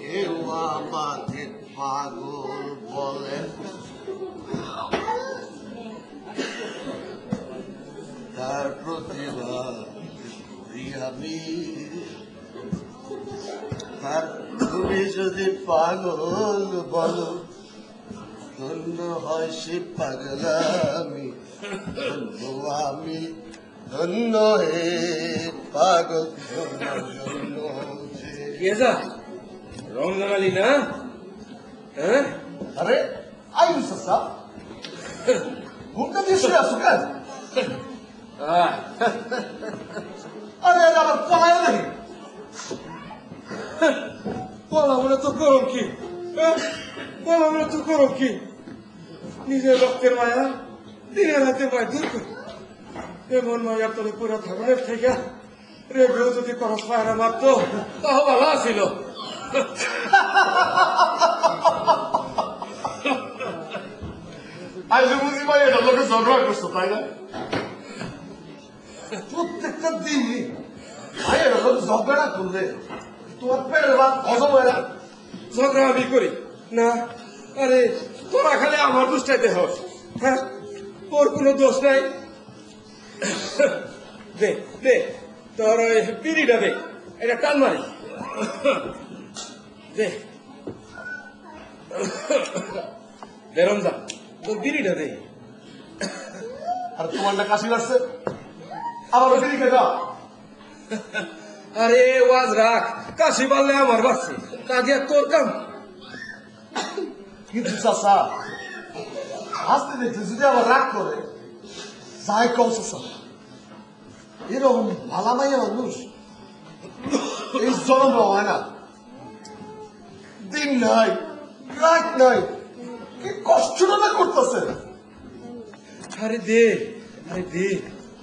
কেউ আমাকে পাগল বলে, তার প্রতিবাদ করি আমি। আর তুমি যদি পাগল বলো, ধন্য হয় সে পাগলামি, ধন্য আমি, ধন্য হে পাগল, ধন্য রমজান আলী না? হ্যাঁ, আরে আই সস্তা ঘুমটা দিয়ে শুয়ে আসো কেন? আরে আমার পলায় নাকি? বলা তো করো কি? বলা তো করো কি? নিজের রক্তের মায়া দিনের হাতে মায় দূর করি। এমন মায়া তোরে পুরো ধরনের থেকে রেবেও যদি করস পায়রা মারত তাও ভালো আসিল। আইলে বুঝি ভাই এটা লোকে ঝগড়া করছো, তাই না? প্রত্যেকটা দিনই ভাই এটা লোক ঝগড়া করলে তোমার পেটের ভাত হজম হয় না। ঝগড়া আমি করি না? আরে তোরা খালি আমার দুষ্টাইতে হস। হ্যাঁ, তোর কোনো দোষ নাই। দে দে তোর ওই বিড়িটা দে, এটা টান মারি। দে দে রমজান, তোর বিড়িটা দে। আর তোমার না কাশি লাগছে, আবার ওই দিকে যাও। আরে ওয়াজ রাখ, কাশি বাড়লে আমার বাড়ছে, কাজে তোর কাম। কিন্তু চাষা আসতে দেখতে যদি আবার রাগ করে, যাই কম চাষা এরকম ভালা মাইয়া মানুষ এই জন্ম হয় না। দিন নাই রাত নাই, কি কষ্টটা না করতেছে। আরে দে, আরে দে,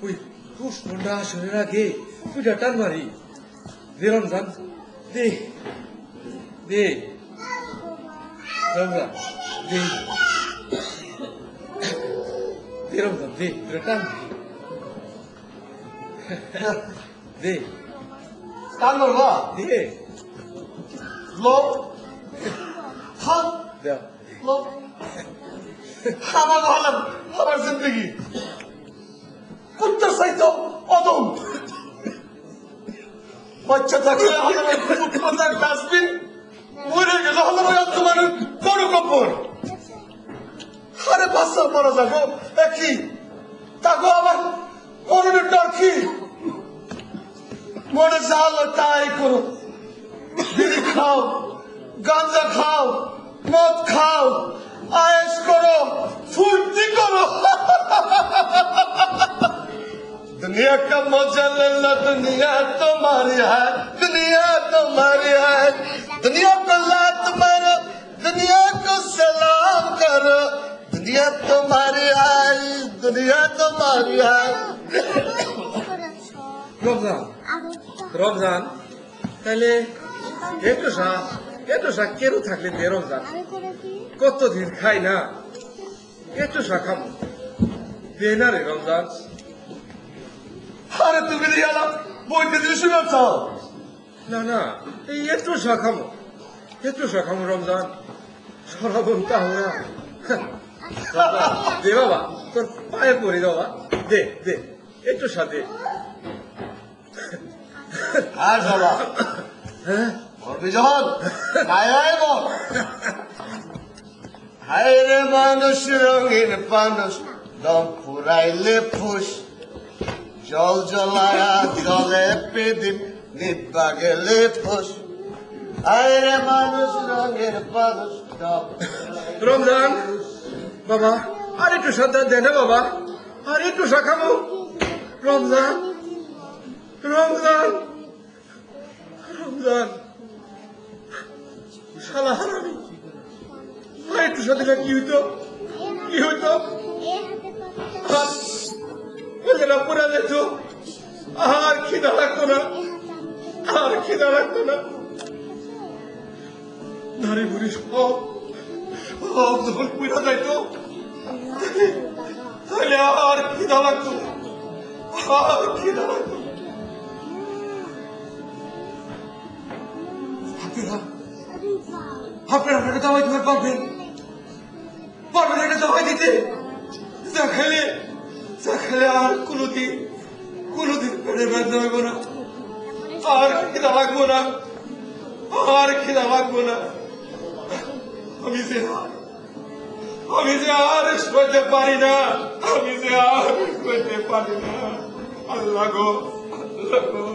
ওই প্রশ্নটা আসনের আগে তুইটা টান মারি। দে রমজান, দে দে রমজান, দে দে রমজান, দে তুইটা টান দে কান ধরবা দে লোক থাম দেও। লোক আমার হলাম আমার জিন্দগি কুত্তার চাইতো অদম। বাচ্চা থাকলে আমার ফুটপাতার ডাস্টবিন, মরে গেলে আমার তোমার বড় কপর। আরে বাচ্চা পড়া যাবো একই তাকে আবার মরণের ডর কি? মনে চাল তাই করো, বিড়ি খাও, গাঁজা খাও, মদ খাও, আয়েস করো, ফুর্তি করো। दुनिया का मजा ले लो, दुनिया तुम्हारी है, दुनिया तुम्हारी है। दुनिया को लात मारो, दुनिया को सलाम करो, दुनिया तुम्हारी है, दुनिया तुम्हारी है। রমজান, রমজান তাহলে একটু শাক কেরু থাকলে দে রমজান, কতদিন খাই না, একটু শাক খাবো দে না রে রমজান। আরে তুমি গেলাম বইতে দিয়ে শুনে চাও না না, এই একটু শাক খাবো, একটু শাক খাবো রমজান, সরাবন তাহরা। দে বাবা, তোর পায়ে পড়ি বাবা, দে দে একটু সাথে। আর বাবা হ্যাঁ, বলবি যখন হায় হায় বল। হায় রে মানুষ রঙিন মানুষ, দম ফুরাইলে ফুস, জল জলায়া জলে পেদিম, নিব্বা গেলে ফুস। হায় রে মানুষ রঙের মানুষ, দম রমজান বাবা আর একটু সাদা দে না বাবা, আর একটু শাখাবো রমজান, রমজান, রমজান। শালা হারামি, আর একটু সাথে কি হইতো, কি হইতো? ছেলেরা পড়ে যেত, আর খিদা লাগতো না, আর খিদা লাগতো না। নারী বুড়ি সব যখন পড়ে যাইতো, তাহলে আর খিদা লাগতো না, আর খিদা লাগতো না। আপনারা আপনাকে দাওয়াই দিতে পারবেন, পারবেন একটা দাওয়াই দিতে, যা খেলে আর কোনোদিন পেটে ব্যথা হইব না, আর খিদা লাগবো না, আর খিদা লাগবো না। আমি যে আর সইতে পারি না, আমি যে আর সইতে পারি না। আল্লাহ গো, আল্লাহ গো।